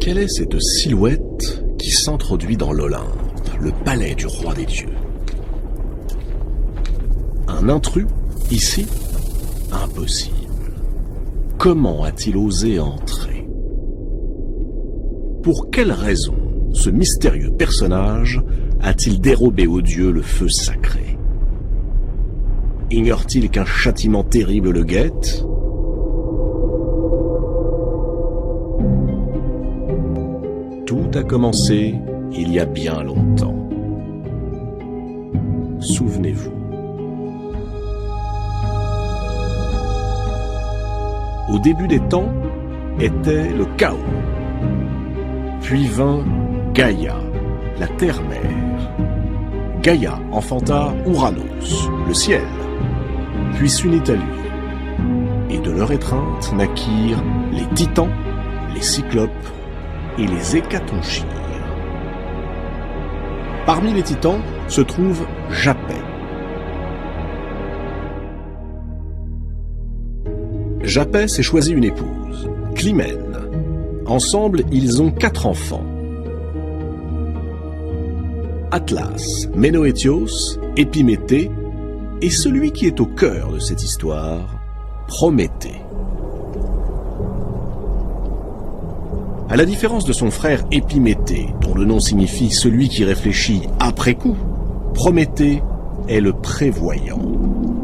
Quelle est cette silhouette qui s'introduit dans l'Olympe, le palais du roi des dieux? Un intrus, ici? Impossible. Comment a-t-il osé entrer? Pour quelle raison ce mystérieux personnage a-t-il dérobé aux dieux le feu sacré? Ignore-t-il qu'un châtiment terrible le guette? Tout a commencé il y a bien longtemps. Souvenez-vous. Au début des temps était le chaos. Puis vint Gaïa, la terre-mère. Gaïa enfanta Ouranos, le ciel, puis s'unit à lui. Et de leur étreinte naquirent les titans, les cyclopes et les hécatonchires. Parmi les titans se trouve Japet. Japet s'est choisi une épouse, Clymène. Ensemble, ils ont 4 enfants. Atlas, Ménoétios, Épiméthée et celui qui est au cœur de cette histoire, Prométhée. À la différence de son frère Épiméthée, dont le nom signifie celui qui réfléchit après coup, Prométhée est le prévoyant,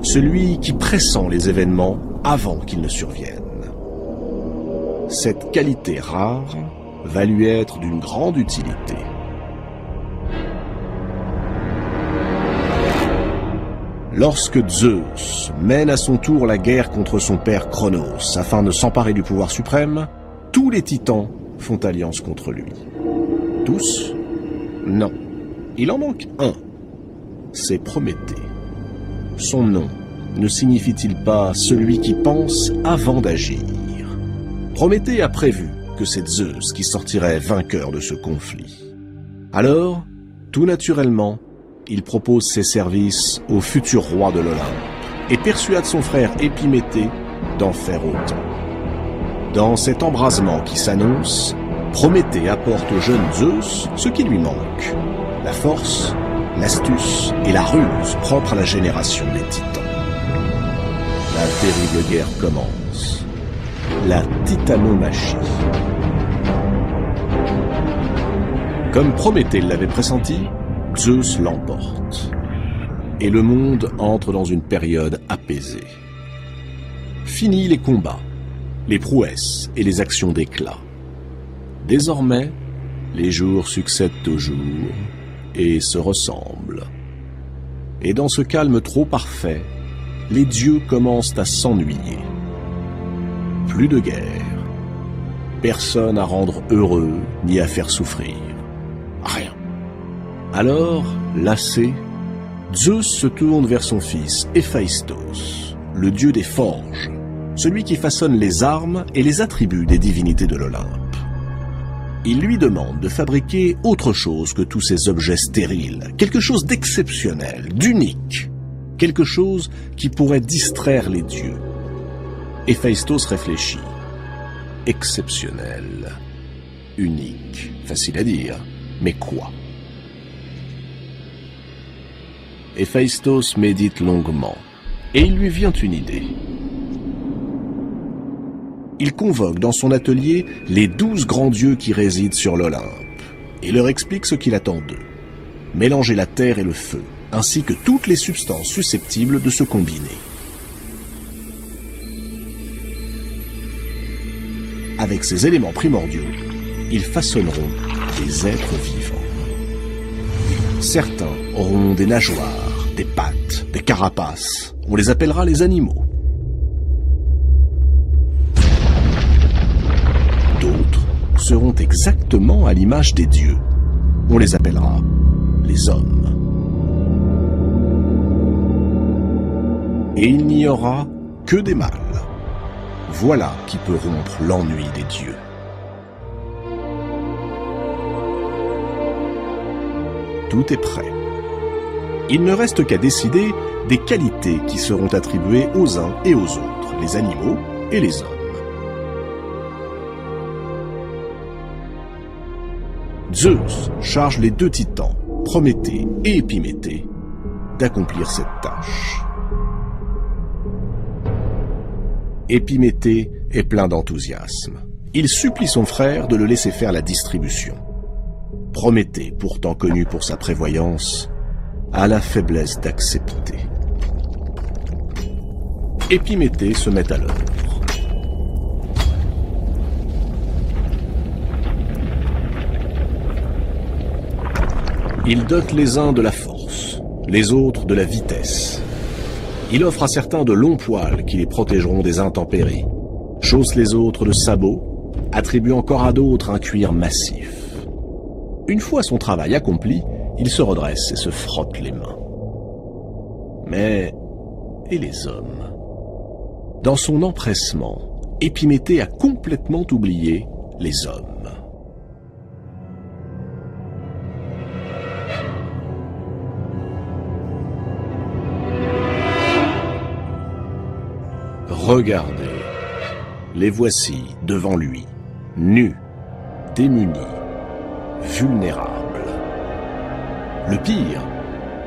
celui qui pressent les événements avant qu'ils ne surviennent. Cette qualité rare va lui être d'une grande utilité. Lorsque Zeus mène à son tour la guerre contre son père Cronos afin de s'emparer du pouvoir suprême, tous les titans font alliance contre lui. Tous? Non. Il en manque un. C'est Prométhée. Son nom ne signifie-t-il pas celui qui pense avant d'agir? Prométhée a prévu que c'est Zeus qui sortirait vainqueur de ce conflit. Alors, tout naturellement, il propose ses services au futur roi de l'Olympe et persuade son frère Épiméthée d'en faire autant. Dans cet embrasement qui s'annonce, Prométhée apporte au jeune Zeus ce qui lui manque, la force, l'astuce et la ruse propres à la génération des titans. La terrible guerre commence. La titanomachie. Comme Prométhée l'avait pressenti, Zeus l'emporte. Et le monde entre dans une période apaisée. Fini les combats, les prouesses et les actions d'éclat. Désormais, les jours succèdent aux jours et se ressemblent. Et dans ce calme trop parfait, les dieux commencent à s'ennuyer. Plus de guerre. Personne à rendre heureux ni à faire souffrir. Rien. Alors, lassé, Zeus se tourne vers son fils Héphaïstos, le dieu des forges, celui qui façonne les armes et les attributs des divinités de l'Olympe. Il lui demande de fabriquer autre chose que tous ces objets stériles, quelque chose d'exceptionnel, d'unique, quelque chose qui pourrait distraire les dieux. Héphaïstos réfléchit. Exceptionnel, unique, facile à dire, mais quoi? Héphaïstos médite longuement, et il lui vient une idée. Il convoque dans son atelier les 12 grands dieux qui résident sur l'Olympe, et leur explique ce qu'il attend d'eux. Mélanger la terre et le feu, ainsi que toutes les substances susceptibles de se combiner. Avec ces éléments primordiaux, ils façonneront des êtres vivants. Certains auront des nageoires, des pattes, des carapaces. On les appellera les animaux. D'autres seront exactement à l'image des dieux. On les appellera les hommes. Et il n'y aura que des mâles. Voilà qui peut rompre l'ennui des dieux. Tout est prêt. Il ne reste qu'à décider des qualités qui seront attribuées aux uns et aux autres, les animaux et les hommes. Zeus charge les deux titans, Prométhée et Épiméthée, d'accomplir cette tâche. Épiméthée est plein d'enthousiasme. Il supplie son frère de le laisser faire la distribution. Prométhée, pourtant connu pour sa prévoyance, a la faiblesse d'accepter. Épiméthée se met à l'œuvre. Il dote les uns de la force, les autres de la vitesse. Il offre à certains de longs poils qui les protégeront des intempéries, chausse les autres de sabots, attribue encore à d'autres un cuir massif. Une fois son travail accompli, il se redresse et se frotte les mains. Mais, et les hommes? Dans son empressement, Épiméthée a complètement oublié les hommes. Regardez, les voici devant lui, nus, démunis, vulnérables. Le pire,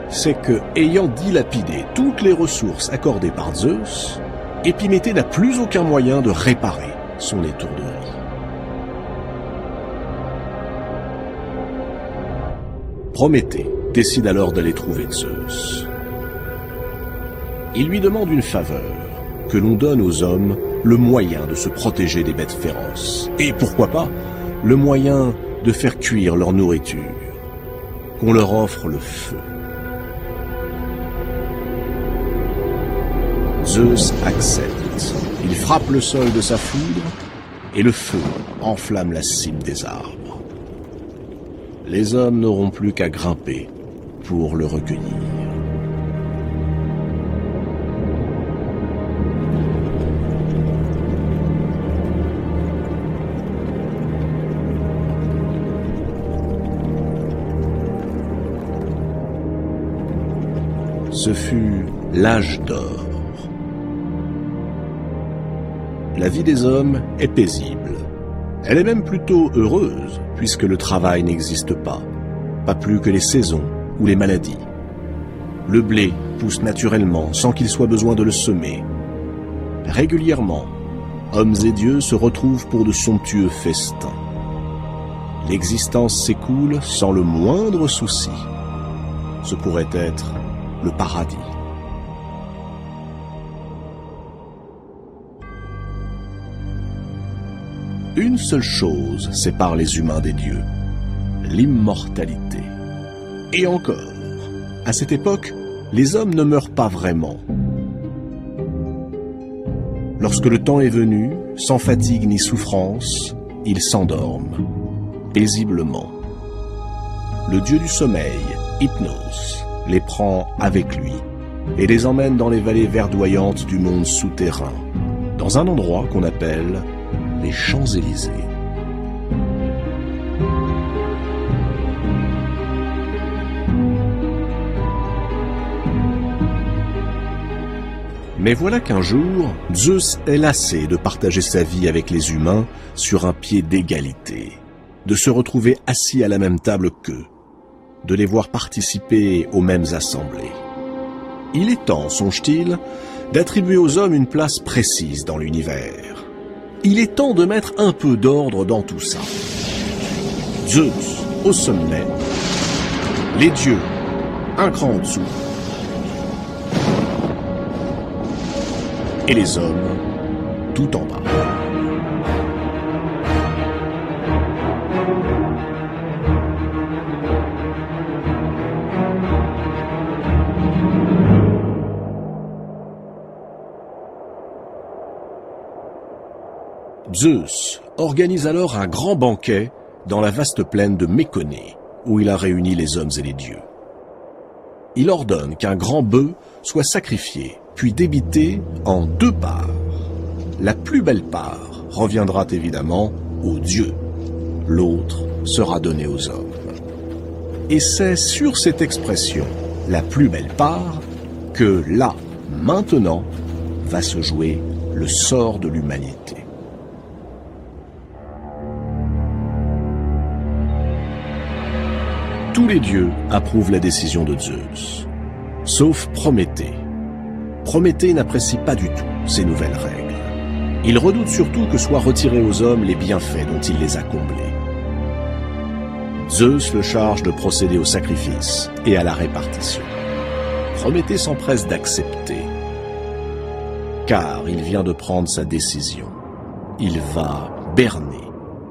c'est que, ayant dilapidé toutes les ressources accordées par Zeus, Épiméthée n'a plus aucun moyen de réparer son étourderie. Prométhée décide alors d'aller trouver Zeus. Il lui demande une faveur, que l'on donne aux hommes le moyen de se protéger des bêtes féroces. Et pourquoi pas, le moyen de faire cuire leur nourriture. Qu'on leur offre le feu. Zeus accepte. Il frappe le sol de sa foudre et le feu enflamme la cime des arbres. Les hommes n'auront plus qu'à grimper pour le recueillir. Ce fut l'âge d'or. La vie des hommes est paisible. Elle est même plutôt heureuse, puisque le travail n'existe pas plus que les saisons ou les maladies. Le blé pousse naturellement sans qu'il soit besoin de le semer. Régulièrement, hommes et dieux se retrouvent pour de somptueux festins. L'existence s'écoule sans le moindre souci. Ce pourrait être le paradis. Une seule chose sépare les humains des dieux, l'immortalité. Et encore, à cette époque, les hommes ne meurent pas vraiment. Lorsque le temps est venu, sans fatigue ni souffrance, ils s'endorment, paisiblement. Le dieu du sommeil, Hypnos, les prend avec lui et les emmène dans les vallées verdoyantes du monde souterrain, dans un endroit qu'on appelle les Champs-Élysées. Mais voilà qu'un jour, Zeus est lassé de partager sa vie avec les humains sur un pied d'égalité, de se retrouver assis à la même table qu'eux, de les voir participer aux mêmes assemblées. Il est temps, songe-t-il, d'attribuer aux hommes une place précise dans l'univers. Il est temps de mettre un peu d'ordre dans tout ça. Zeus au sommet, les dieux un cran en dessous, et les hommes tout en bas. Zeus organise alors un grand banquet dans la vaste plaine de Méconée, où il a réuni les hommes et les dieux. Il ordonne qu'un grand bœuf soit sacrifié, puis débité en 2 parts. La plus belle part reviendra évidemment aux dieux, l'autre sera donnée aux hommes. Et c'est sur cette expression, la plus belle part, que là, maintenant, va se jouer le sort de l'humanité. Tous les dieux approuvent la décision de Zeus, sauf Prométhée. Prométhée n'apprécie pas du tout ces nouvelles règles. Il redoute surtout que soient retirés aux hommes les bienfaits dont il les a comblés. Zeus le charge de procéder au sacrifice et à la répartition. Prométhée s'empresse d'accepter, car il vient de prendre sa décision. Il va berner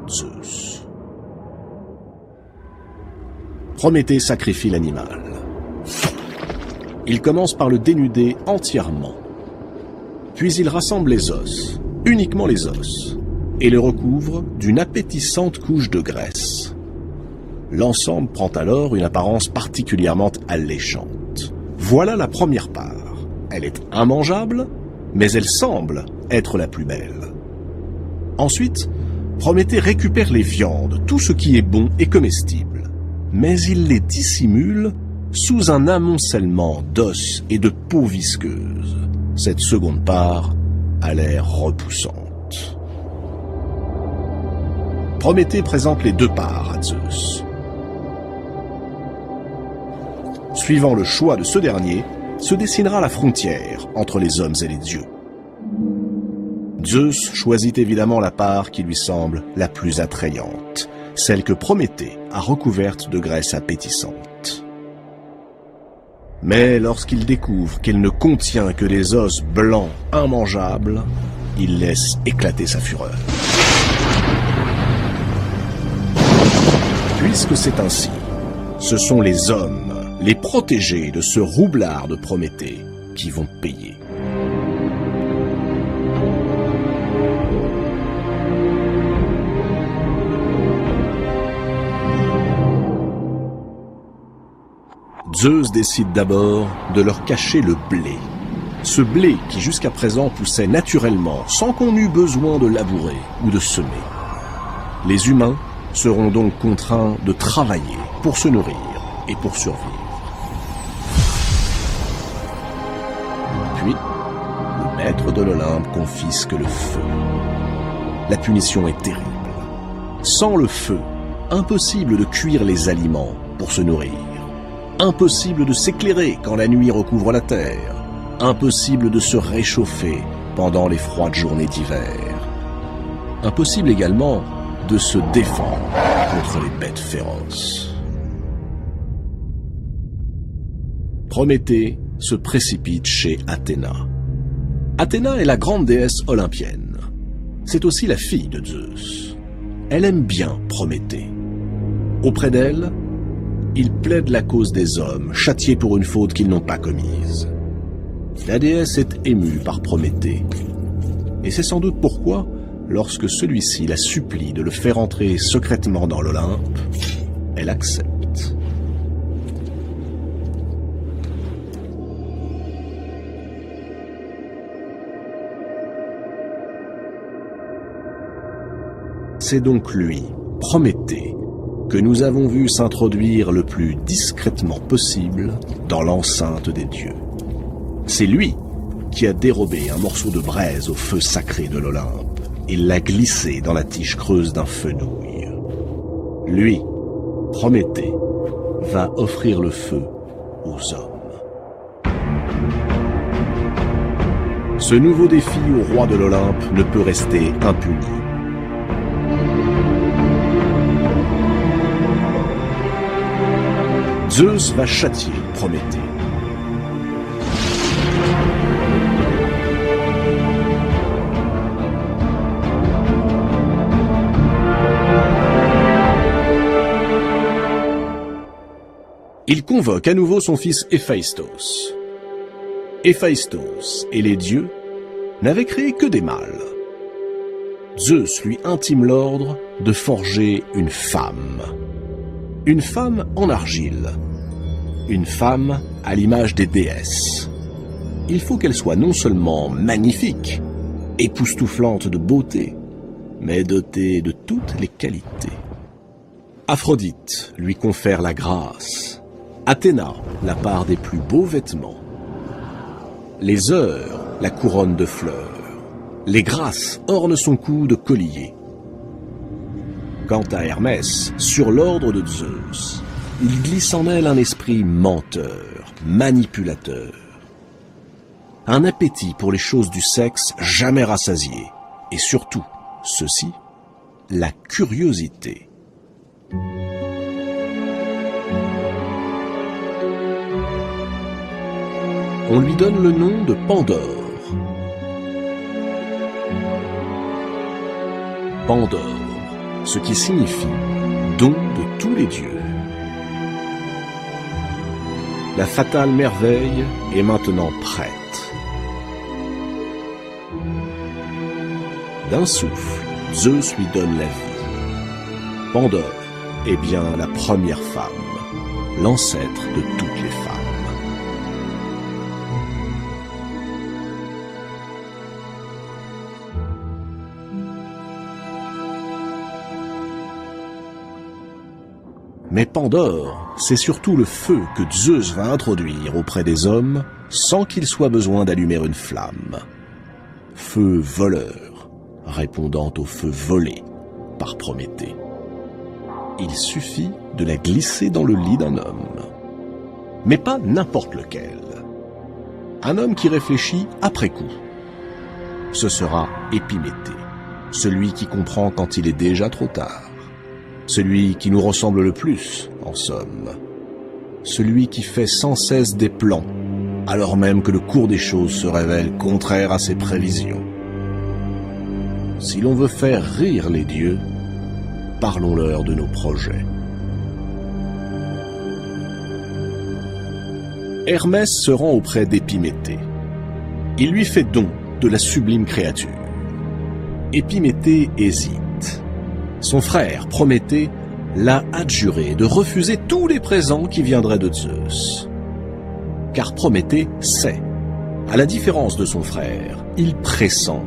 Zeus. Prométhée sacrifie l'animal. Il commence par le dénuder entièrement. Puis il rassemble les os, uniquement les os, et le recouvre d'une appétissante couche de graisse. L'ensemble prend alors une apparence particulièrement alléchante. Voilà la première part. Elle est immangeable, mais elle semble être la plus belle. Ensuite, Prométhée récupère les viandes, tout ce qui est bon et comestible, mais il les dissimule sous un amoncellement d'os et de peau visqueuse. Cette seconde part a l'air repoussante. Prométhée présente les deux parts à Zeus. Suivant le choix de ce dernier, se dessinera la frontière entre les hommes et les dieux. Zeus choisit évidemment la part qui lui semble la plus attrayante, celle que Prométhée a recouverte de graisse appétissante. Mais lorsqu'il découvre qu'elle ne contient que des os blancs immangeables, il laisse éclater sa fureur. Puisque c'est ainsi, ce sont les hommes, les protégés de ce roublard de Prométhée, qui vont payer. Zeus décide d'abord de leur cacher le blé. Ce blé qui jusqu'à présent poussait naturellement sans qu'on eût besoin de labourer ou de semer. Les humains seront donc contraints de travailler pour se nourrir et pour survivre. Puis, le maître de l'Olympe confisque le feu. La punition est terrible. Sans le feu, impossible de cuire les aliments pour se nourrir. Impossible de s'éclairer quand la nuit recouvre la terre. Impossible de se réchauffer pendant les froides journées d'hiver. Impossible également de se défendre contre les bêtes féroces. Prométhée se précipite chez Athéna. Athéna est la grande déesse olympienne. C'est aussi la fille de Zeus. Elle aime bien Prométhée. Auprès d'elle, il plaide la cause des hommes, châtiés pour une faute qu'ils n'ont pas commise. La déesse est émue par Prométhée. Et c'est sans doute pourquoi, lorsque celui-ci la supplie de le faire entrer secrètement dans l'Olympe, elle accepte. C'est donc lui, Prométhée, que nous avons vu s'introduire le plus discrètement possible dans l'enceinte des dieux. C'est lui qui a dérobé un morceau de braise au feu sacré de l'Olympe et l'a glissé dans la tige creuse d'un fenouil. Lui, Prométhée, va offrir le feu aux hommes. Ce nouveau défi au roi de l'Olympe ne peut rester impuni. Zeus va châtier Prométhée. Il convoque à nouveau son fils Héphaïstos. Héphaïstos et les dieux n'avaient créé que des mâles. Zeus lui intime l'ordre de forger une femme. Une femme en argile. Une femme à l'image des déesses. Il faut qu'elle soit non seulement magnifique, époustouflante de beauté, mais dotée de toutes les qualités. Aphrodite lui confère la grâce. Athéna, la part des plus beaux vêtements. Les heures, la couronne de fleurs. Les grâces ornent son cou de collier. Quant à Hermès, sur l'ordre de Zeus, il glisse en elle un esprit menteur, manipulateur. Un appétit pour les choses du sexe jamais rassasié. Et surtout, ceci, la curiosité. On lui donne le nom de Pandore. Pandore, ce qui signifie don de tous les dieux. La fatale merveille est maintenant prête. D'un souffle, Zeus lui donne la vie. Pandore est bien la première femme, l'ancêtre de toutes les femmes. Mais Pandore, c'est surtout le feu que Zeus va introduire auprès des hommes sans qu'il soit besoin d'allumer une flamme. Feu voleur, répondant au feu volé par Prométhée. Il suffit de la glisser dans le lit d'un homme. Mais pas n'importe lequel. Un homme qui réfléchit après coup. Ce sera Épiméthée, celui qui comprend quand il est déjà trop tard. Celui qui nous ressemble le plus, en somme. Celui qui fait sans cesse des plans, alors même que le cours des choses se révèle contraire à ses prévisions. Si l'on veut faire rire les dieux, parlons-leur de nos projets. Hermès se rend auprès d'Épiméthée. Il lui fait don de la sublime créature. Épiméthée hésite. Son frère, Prométhée, l'a adjuré de refuser tous les présents qui viendraient de Zeus. Car Prométhée sait, à la différence de son frère, il pressent,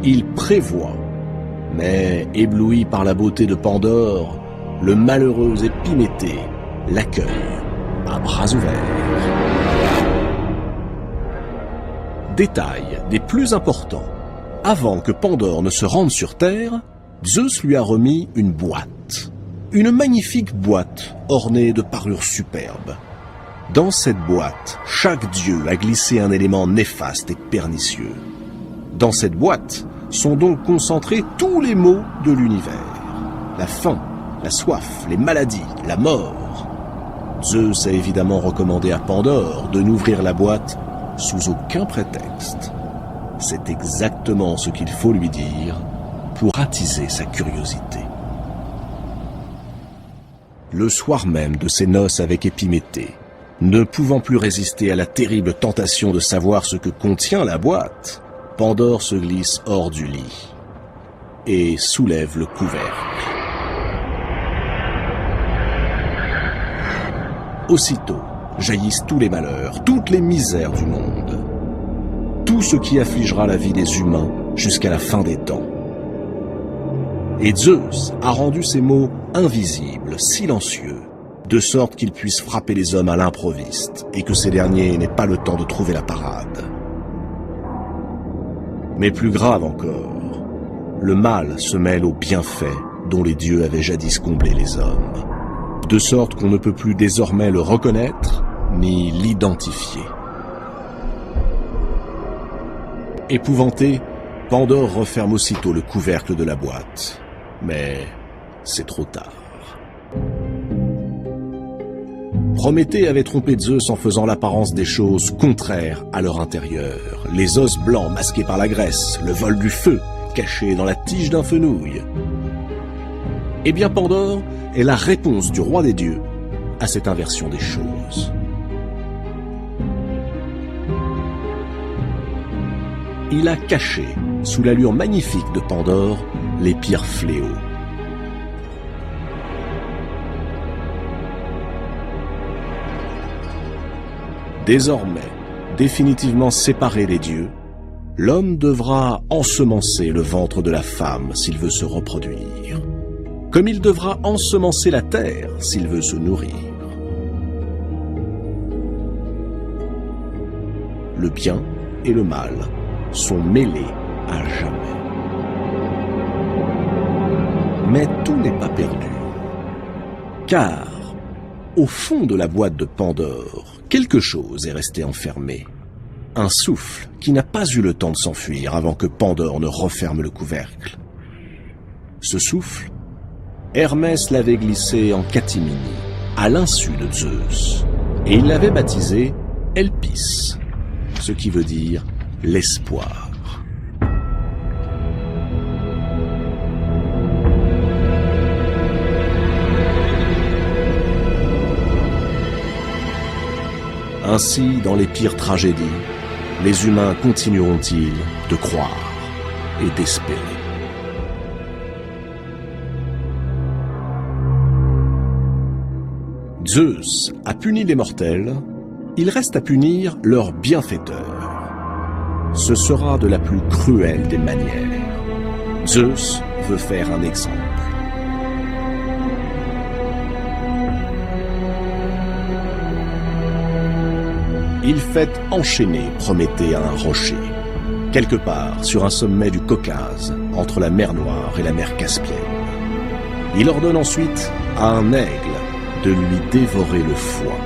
il prévoit. Mais, ébloui par la beauté de Pandore, le malheureux Épiméthée l'accueille à bras ouverts. Détail des plus importants. Avant que Pandore ne se rende sur Terre, Zeus lui a remis une boîte. Une magnifique boîte ornée de parures superbes. Dans cette boîte, chaque dieu a glissé un élément néfaste et pernicieux. Dans cette boîte sont donc concentrés tous les maux de l'univers. La faim, la soif, les maladies, la mort. Zeus a évidemment recommandé à Pandore de n'ouvrir la boîte sous aucun prétexte. C'est exactement ce qu'il faut lui dire pour attiser sa curiosité. Le soir même de ses noces avec Épiméthée, ne pouvant plus résister à la terrible tentation de savoir ce que contient la boîte, Pandore se glisse hors du lit et soulève le couvercle. Aussitôt jaillissent tous les malheurs, toutes les misères du monde, tout ce qui affligera la vie des humains jusqu'à la fin des temps. Et Zeus a rendu ces mots invisibles, silencieux, de sorte qu'ils puissent frapper les hommes à l'improviste et que ces derniers n'aient pas le temps de trouver la parade. Mais plus grave encore, le mal se mêle aux bienfaits dont les dieux avaient jadis comblé les hommes, de sorte qu'on ne peut plus désormais le reconnaître ni l'identifier. Épouvanté, Pandore referme aussitôt le couvercle de la boîte. Mais c'est trop tard. Prométhée avait trompé Zeus en faisant l'apparence des choses contraires à leur intérieur. Les os blancs masqués par la graisse, le vol du feu caché dans la tige d'un fenouil. Eh bien Pandore est la réponse du roi des dieux à cette inversion des choses. Il a caché, sous l'allure magnifique de Pandore, les pires fléaux. Désormais, définitivement séparé des dieux, l'homme devra ensemencer le ventre de la femme s'il veut se reproduire, comme il devra ensemencer la terre s'il veut se nourrir. Le bien et le mal sont mêlés à jamais. Mais tout n'est pas perdu, car Au fond de la boîte de Pandore, quelque chose est resté enfermé. Un souffle qui n'a pas eu le temps de s'enfuir avant que Pandore ne referme le couvercle. Ce souffle, Hermès l'avait glissé en catimini, à l'insu de Zeus, et il l'avait baptisé Elpis, ce qui veut dire l'espoir. Ainsi, dans les pires tragédies, les humains continueront-ils de croire et d'espérer. Zeus a puni les mortels, il reste à punir leurs bienfaiteurs. Ce sera de la plus cruelle des manières. Zeus veut faire un exemple. Il fait enchaîner Prométhée à un rocher, quelque part sur un sommet du Caucase, entre la mer Noire et la mer Caspienne. Il ordonne ensuite à un aigle de lui dévorer le foie.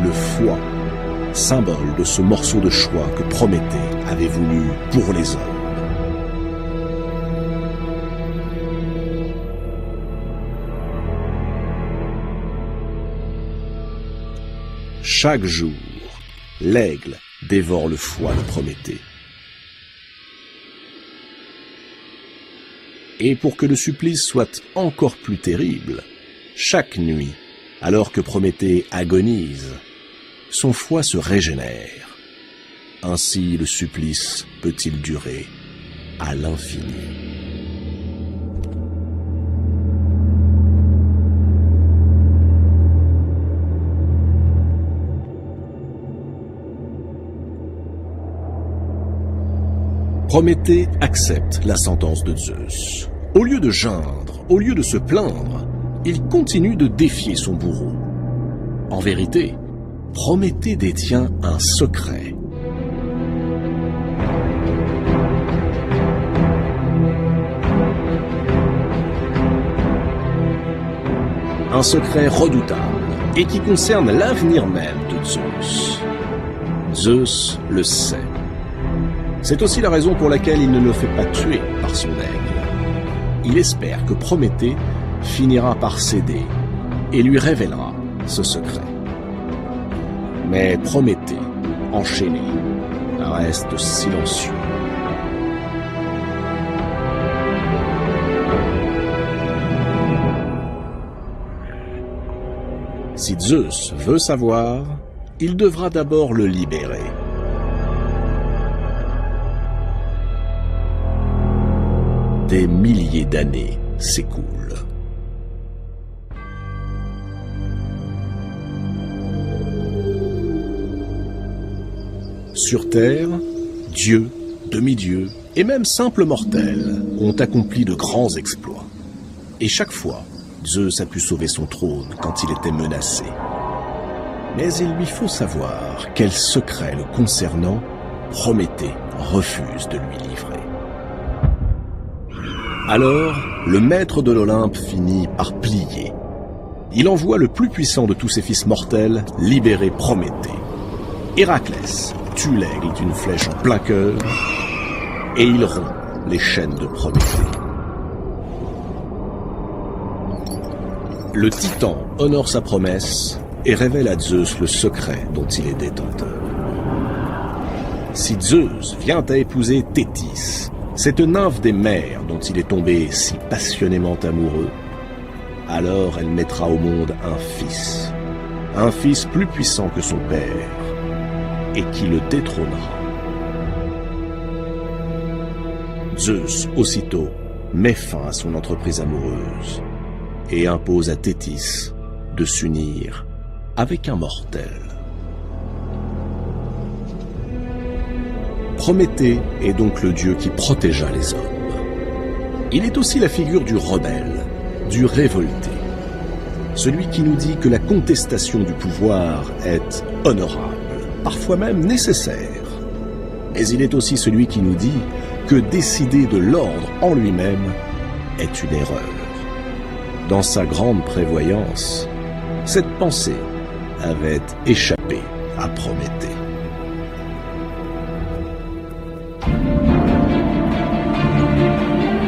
Le foie, symbole de ce morceau de choix que Prométhée avait voulu pour les hommes. Chaque jour, l'aigle dévore le foie de Prométhée. Et pour que le supplice soit encore plus terrible, chaque nuit, alors que Prométhée agonise, son foie se régénère. Ainsi le supplice peut-il durer à l'infini. Prométhée accepte la sentence de Zeus. Au lieu de geindre, au lieu de se plaindre, il continue de défier son bourreau. En vérité, Prométhée détient un secret. Un secret redoutable et qui concerne l'avenir même de Zeus. Zeus le sait. C'est aussi la raison pour laquelle il ne le fait pas tuer par son aigle. Il espère que Prométhée finira par céder et lui révélera ce secret. Mais Prométhée, enchaîné, reste silencieux. Si Zeus veut savoir, il devra d'abord le libérer. Des milliers d'années s'écoulent. Sur Terre, dieux, demi-dieux et même simples mortels ont accompli de grands exploits. Et chaque fois, Zeus a pu sauver son trône quand il était menacé. Mais il lui faut savoir quel secret le concernant Prométhée refuse de lui livrer. Alors, le maître de l'Olympe finit par plier. Il envoie le plus puissant de tous ses fils mortels libérer Prométhée. Héraclès tue l'aigle d'une flèche en plein cœur et il rompt les chaînes de Prométhée. Le Titan honore sa promesse et révèle à Zeus le secret dont il est détenteur. Si Zeus vient à épouser Thétis, cette nymphe des mers dont il est tombé si passionnément amoureux, alors elle mettra au monde un fils plus puissant que son père, et qui le détrônera. Zeus, aussitôt, met fin à son entreprise amoureuse, et impose à Thétis de s'unir avec un mortel. Prométhée est donc le dieu qui protégea les hommes. Il est aussi la figure du rebelle, du révolté, celui qui nous dit que la contestation du pouvoir est honorable, parfois même nécessaire. Mais il est aussi celui qui nous dit que décider de l'ordre en lui-même est une erreur. Dans sa grande prévoyance, Cette pensée avait échappé à Prométhée.